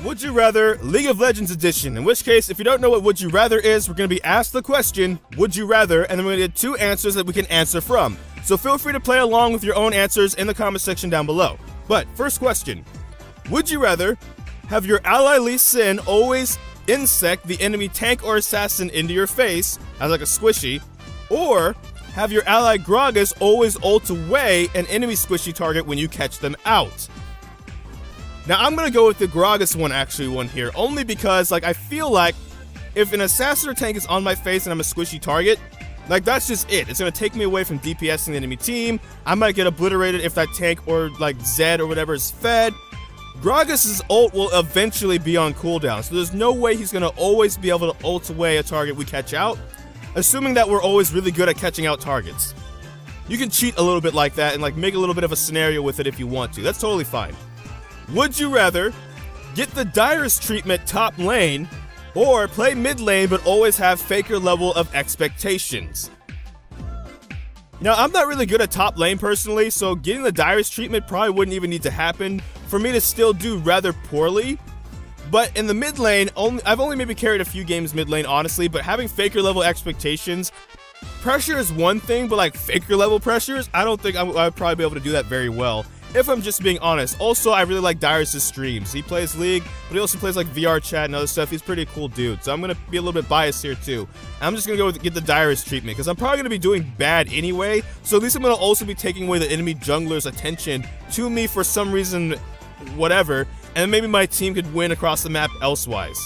Would You Rather League of Legends edition, in which case, if you don't know what Would You Rather is, we're going to be asked the question, would you rather, and then we're going to get 2 answers that we can answer from. So feel free to play along with your own answers in the comment section down below. But first question, would you rather have your ally Lee Sin always insect the enemy tank or assassin into your face as like a squishy, or have your ally Gragas always ult away an enemy squishy target when you catch them out? Now I'm gonna go with the Gragas one here, only because like I feel like if an assassin or tank is on my face and I'm a squishy target, like that's just it. It's gonna take me away from DPSing the enemy team. I might get obliterated if that tank or like Zed or whatever is fed. Gragas' ult will eventually be on cooldown, so there's no way he's gonna always be able to ult away a target we catch out, assuming that we're always really good at catching out targets. You can cheat a little bit like that and like make a little bit of a scenario with it if you want to. That's totally fine. Would you rather get the direst treatment top lane, or play mid lane but always have Faker level of expectations? Now, I'm not really good at top lane personally, so getting the direst treatment probably wouldn't even need to happen for me to still do rather poorly. But in the mid lane, I've only maybe carried a few games mid lane, honestly, but having Faker level expectations, pressure is one thing, but like Faker level pressures, I don't think I'd probably be able to do that very well, if I'm just being honest. Also, I really like Dyrus' streams. He plays League, but he also plays like VR chat and other stuff. He's a pretty cool dude, so I'm going to be a little bit biased here too. I'm just going to go with get the Dyrus treatment, because I'm probably going to be doing bad anyway, so at least I'm going to also be taking away the enemy jungler's attention to me for some reason, whatever, and maybe my team could win across the map elsewise.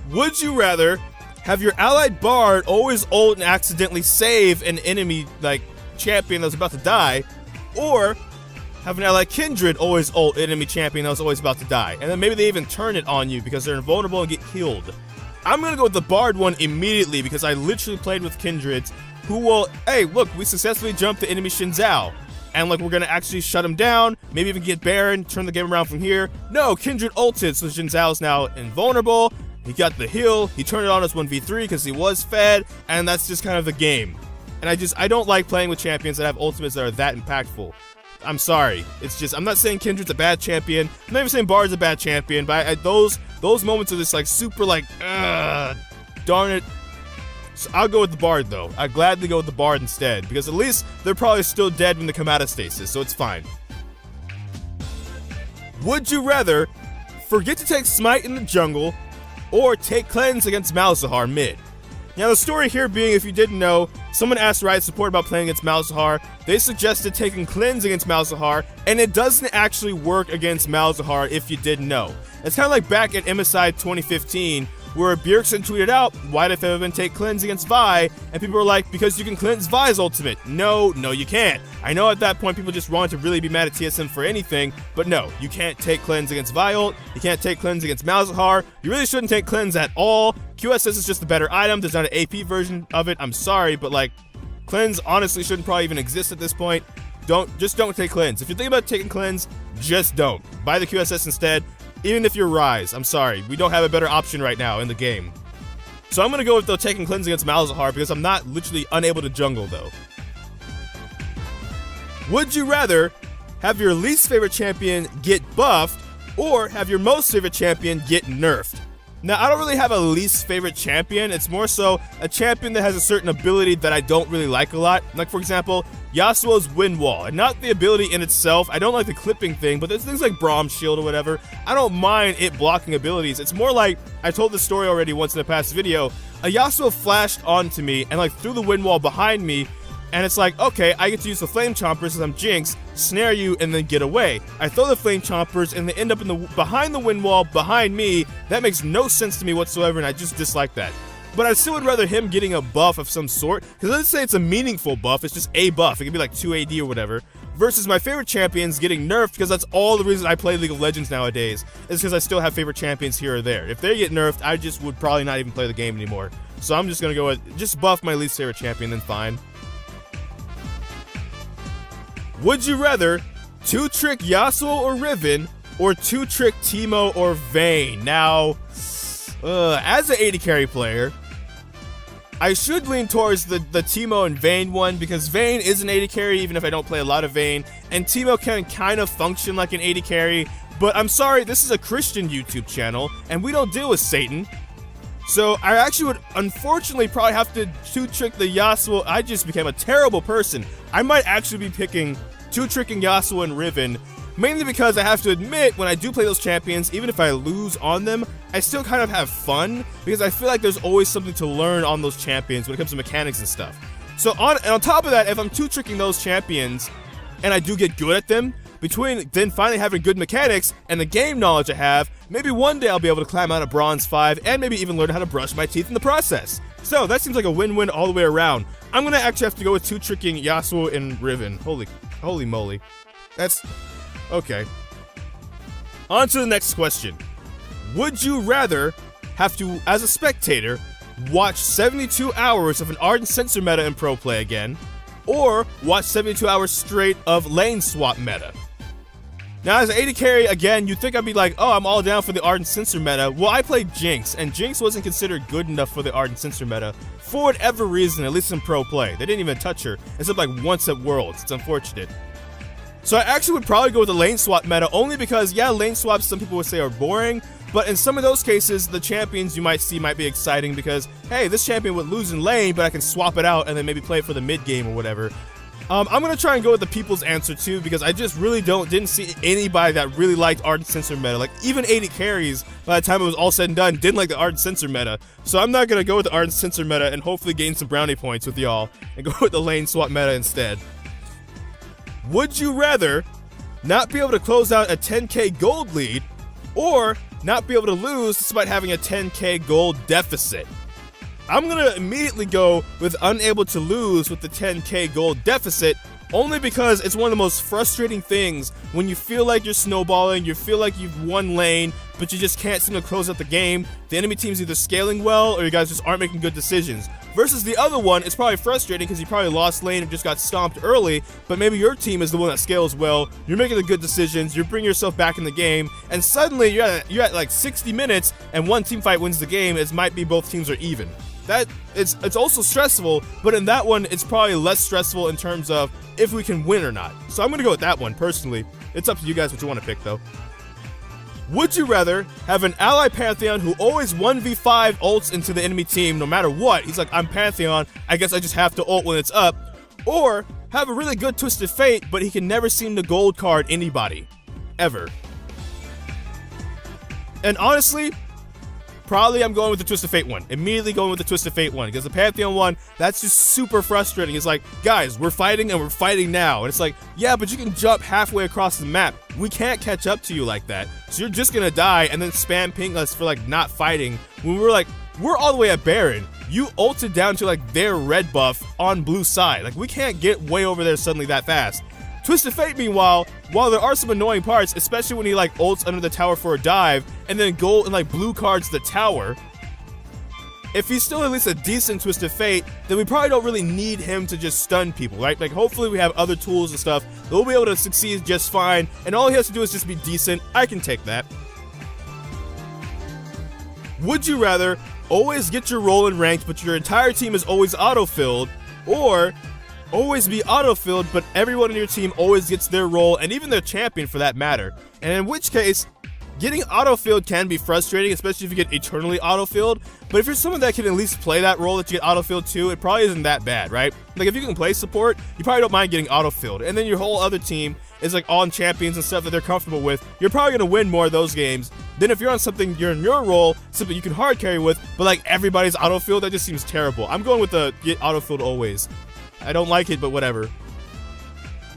Would you rather have your allied Bard always ult and accidentally save an enemy like champion that's about to die, or have an ally Kindred always ult enemy champion that was always about to die, and then maybe they even turn it on you because they're invulnerable and get killed? I'm gonna go with the Bard one immediately, because I literally played with Kindreds who will, hey, look, we successfully jumped the enemy Xin Zhao, and like we're gonna actually shut him down, maybe even get Baron, turn the game around from here. No, Kindred ulted, so Xin Zhao is now invulnerable. He got the heal, he turned it on as 1v3 because he was fed, and that's just kind of the game. And I don't like playing with champions that have ultimates that are that impactful. I'm sorry. It's just, I'm not saying Kindred's a bad champion. I'm not even saying Bard's a bad champion, but those moments are just like super like, darn it. So I'll go with the Bard though. I'd gladly go with the Bard instead, because at least they're probably still dead when they come out of stasis, so it's fine. Would you rather forget to take Smite in the jungle, or take Cleanse against Malzahar mid? Now the story here being, if you didn't know, someone asked Riot Support about playing against Malzahar. They suggested taking Cleanse against Malzahar, and it doesn't actually work against Malzahar if you didn't know. It's kind of like back at MSI 2015, where Bjergsen tweeted out, why did FFN take Cleanse against Vi? And people were like, because you can cleanse Vi's ultimate. No, you can't. I know at that point people just wanted to really be mad at TSM for anything, but no, you can't take Cleanse against Vi ult, you can't take Cleanse against Malzahar, you really shouldn't take Cleanse at all. QSS is just a better item, there's not an AP version of it, I'm sorry, but like, Cleanse honestly shouldn't probably even exist at this point. Just don't take Cleanse. If you're thinking about taking Cleanse, just don't. Buy the QSS instead. Even if you're Ryze, I'm sorry, we don't have a better option right now in the game. So I'm going to go with taking Cleanse against Malzahar, because I'm not literally unable to jungle though. Would you rather have your least favorite champion get buffed, or have your most favorite champion get nerfed? Now, I don't really have a least favorite champion. It's more so a champion that has a certain ability that I don't really like a lot. Like, for example, Yasuo's Wind Wall. And not the ability in itself. I don't like the clipping thing, but there's things like Braum Shield or whatever. I don't mind it blocking abilities. It's more like, I told this story already once in a past video, a Yasuo flashed onto me and like threw the Wind Wall behind me, and it's like, okay, I get to use the Flame Chompers as I'm Jinx, snare you, and then get away. I throw the Flame Chompers, and they end up behind the Wind Wall, behind me. That makes no sense to me whatsoever, and I just dislike that. But I still would rather him getting a buff of some sort, because let's say it's a meaningful buff, it's just a buff, it could be like 2 AD or whatever, versus my favorite champions getting nerfed, because that's all the reason I play League of Legends nowadays, is because I still have favorite champions here or there. If they get nerfed, I just would probably not even play the game anymore. So I'm just going to go with, just buff my least favorite champion, then fine. Would you rather 2-trick Yasuo or Riven, or 2-trick TEEMO or Vayne? Now, as an AD carry player, I should lean towards the TEEMO and Vayne one, because Vayne is an AD carry even if I don't play a lot of Vayne, and TEEMO can kind of function like an AD carry, But I'm sorry, this is a Christian YouTube channel, and we don't deal with Satan. So I actually would unfortunately probably have to 2-trick the YASUO. I just became a terrible person. I might actually be picking 2-tricking YASUO and Riven, mainly because I have to admit, when I do play those champions, even if I lose on them, I still kind of have fun, because I feel like there's always something to learn on those champions when it comes to mechanics and stuff. So on top of that, if I'm 2-tricking those champions, and I do get good at them, between then finally having good mechanics and the game knowledge I have, maybe one day I'll be able to climb out of Bronze 5 and maybe even learn how to brush my teeth in the process. So that seems like a win-win all the way around. I'm gonna actually have to go with 2-tricking YASUO and Riven. Holy moly. That's okay. On to the next question. Would you rather have to, as a spectator, watch 72 hours of an Ardent Sensor meta in pro play again, or watch 72 hours straight of lane swap meta? Now, as an AD carry, again, you'd think I'd be like, oh, I'm all down for the Ardent Sensor meta. Well, I played Jinx, and Jinx wasn't considered good enough for the Ardent Sensor meta for whatever reason, at least in pro play. They didn't even touch her, except like once at Worlds. It's unfortunate. So I actually would probably go with the lane swap meta, only because, yeah, lane swaps some people would say are boring, but in some of those cases, the champions you might see might be exciting because, hey, this champion would lose in lane, but I can swap it out and then maybe play it for the mid game or whatever. I'm gonna try and go with the people's answer too, because I just really didn't see anybody that really liked Ardent Sensor meta. Like, even AD carries, by the time it was all said and done, didn't like the Ardent Sensor meta. So I'm not gonna go with the Ardent Sensor meta and hopefully gain some brownie points with y'all and go with the lane swap meta instead. Would you rather not be able to close out a 10k gold lead, or not be able to lose despite having a 10k gold deficit? I'm gonna immediately go with unable to lose with the 10k gold deficit, only because it's one of the most frustrating things when you feel like you're snowballing, you feel like you've won lane, but you just can't seem to close out the game. The enemy team's either scaling well, or you guys just aren't making good decisions. Versus the other one, it's probably frustrating because you probably lost lane and just got stomped early, but maybe your team is the one that scales well, you're making the good decisions, you're bringing yourself back in the game, and suddenly you're at like 60 minutes, and one team fight wins the game, as might be both teams are even. It's also stressful, but in that one, it's probably less stressful in terms of if we can win or not. So I'm gonna go with that one, personally. It's up to you guys what you want to pick, though. Would you rather have an ally Pantheon who always 1v5 ults into the enemy team no matter what? He's like, I'm Pantheon, I guess I just have to ult when it's up. Or have a really good Twisted Fate, but he can never seem to gold card anybody. Ever. And honestly, probably I'm going with the Twisted Fate one. Immediately going with the Twisted Fate one. Because the Pantheon one, that's just super frustrating. It's like, guys, we're fighting and we're fighting now. And it's like, yeah, but you can jump halfway across the map. We can't catch up to you like that. So you're just gonna die and then spam ping us for like not fighting. When we're like, we're all the way at Baron. You ulted down to like their red buff on blue side. Like, we can't get way over there suddenly that fast. Twisted Fate, meanwhile, while there are some annoying parts, especially when he like ults under the tower for a dive, and then gold and like blue cards the tower, if he's still at least a decent Twisted Fate, then we probably don't really need him to just stun people, right? Like, hopefully we have other tools and stuff that we'll be able to succeed just fine, and all he has to do is just be decent. I can take that. Would you rather always get your role in ranked, but your entire team is always auto-filled, or always be auto-filled, but everyone in your team always gets their role, and even their champion for that matter? And in which case, getting auto-filled can be frustrating, especially if you get eternally auto-filled, but if you're someone that can at least play that role that you get auto-filled to, it probably isn't that bad, right? Like, if you can play support, you probably don't mind getting auto-filled, and then your whole other team is like on champions and stuff that they're comfortable with. You're probably going to win more of those games than if you're on something you're in your role, something you can hard carry with, but like everybody's auto-filled. That just seems terrible. I'm going with the get auto-filled always. I don't like it, but whatever.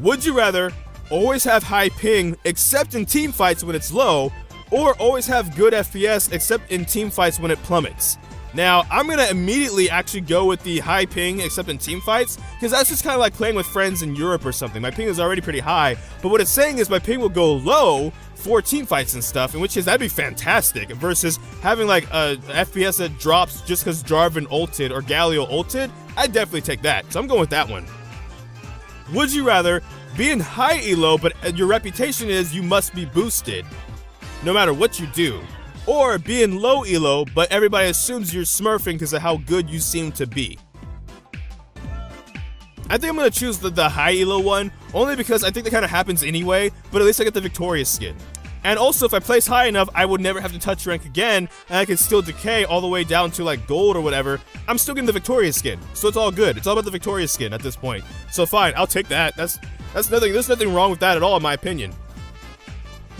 Would you rather always have high ping except in team fights when it's low, or always have good FPS except in team fights when it plummets? Now, I'm gonna immediately actually go with the high ping except in team fights, because that's just kind of like playing with friends in Europe or something. My ping is already pretty high, but what it's saying is my ping will go low for team fights and stuff, in which case that'd be fantastic, versus having like a FPS that drops just because Jarvan ulted or Galio ulted. I'd definitely take that, so I'm going with that one. Would you rather be in high elo, but your reputation is you must be boosted no matter what you do, or be in low elo, but everybody assumes you're smurfing because of how good you seem to be? I think I'm going to choose the high elo one, only because I think that kind of happens anyway, but at least I get the Victorious skin. And also, if I place high enough, I would never have to touch rank again, and I can still decay all the way down to like gold or whatever. I'm still getting the Victoria skin, so it's all good. It's all about the Victoria skin at this point. So fine, I'll take that. That's nothing. There's nothing wrong with that at all, in my opinion.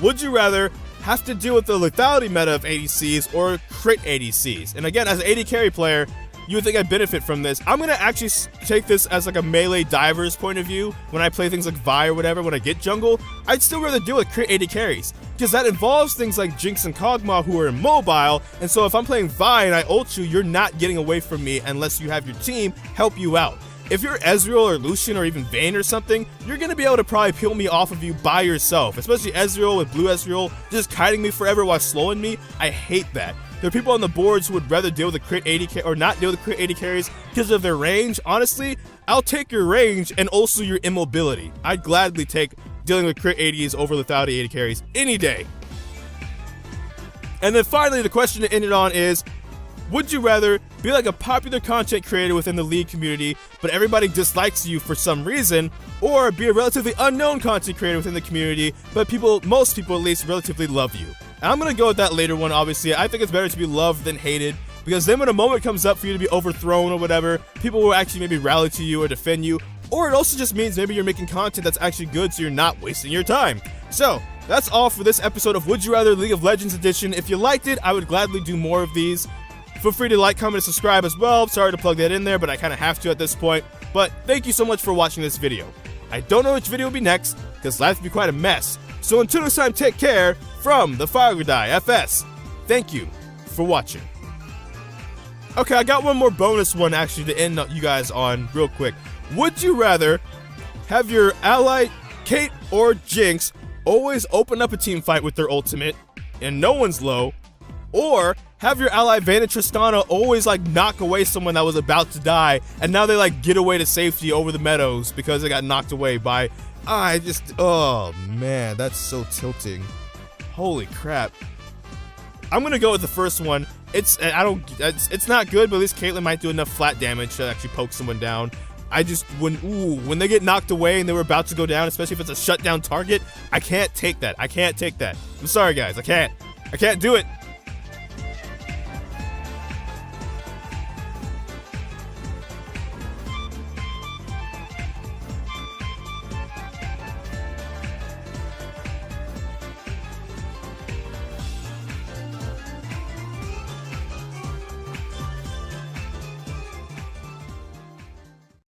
Would you rather have to deal with the lethality meta of ADCs or crit ADCs? And again, as an AD carry player, you would think I'd benefit from this. I'm gonna actually take this as like a melee diver's point of view. When I play things like Vi or whatever, when I get jungle, I'd still rather deal with crit AD carries, because that involves things like Jinx and Kog'Maw who are immobile, and so if I'm playing Vi and I ult you, you're not getting away from me unless you have your team help you out. If you're Ezreal or Lucian or even Vayne or something, you're gonna be able to probably peel me off of you by yourself, especially Ezreal with blue Ezreal just kiting me forever while slowing me. I hate that. There are people on the boards who would rather deal with the crit 80 or not deal with the crit 80 carries because of their range. Honestly, I'll take your range and also your immobility. I'd gladly take dealing with crit 80s over lethality 80 carries any day. And then finally, the question to end it on is, would you rather be like a popular content creator within the League community, but everybody dislikes you for some reason, or be a relatively unknown content creator within the community, but most people at least, relatively love you? And I'm gonna go with that later one, obviously. I think it's better to be loved than hated, because then when a moment comes up for you to be overthrown or whatever, people will actually maybe rally to you or defend you, or it also just means maybe you're making content that's actually good so you're not wasting your time. So, that's all for this episode of Would You Rather League of Legends Edition. If you liked it, I would gladly do more of these. Feel free to like, comment, and subscribe as well. Sorry to plug that in there, but I kind of have to at this point. But thank you so much for watching this video. I don't know which video will be next, because life will be quite a mess. So until next time, take care from the Fire Die FS. Thank you for watching. Okay, I got one more bonus one actually to end you guys on real quick. Would you rather have your ally Kate or Jinx always open up a team fight with their ultimate and no one's low, or have your ally Vayne and Tristana always like knock away someone that was about to die and now they like get away to safety over the meadows because they got knocked away by... oh man, that's so tilting. Holy crap. I'm gonna go with the first one. It's not good, but at least Caitlyn might do enough flat damage to actually poke someone down. When they get knocked away and they were about to go down, especially if it's a shutdown target, I can't take that. I'm sorry guys, I can't do it.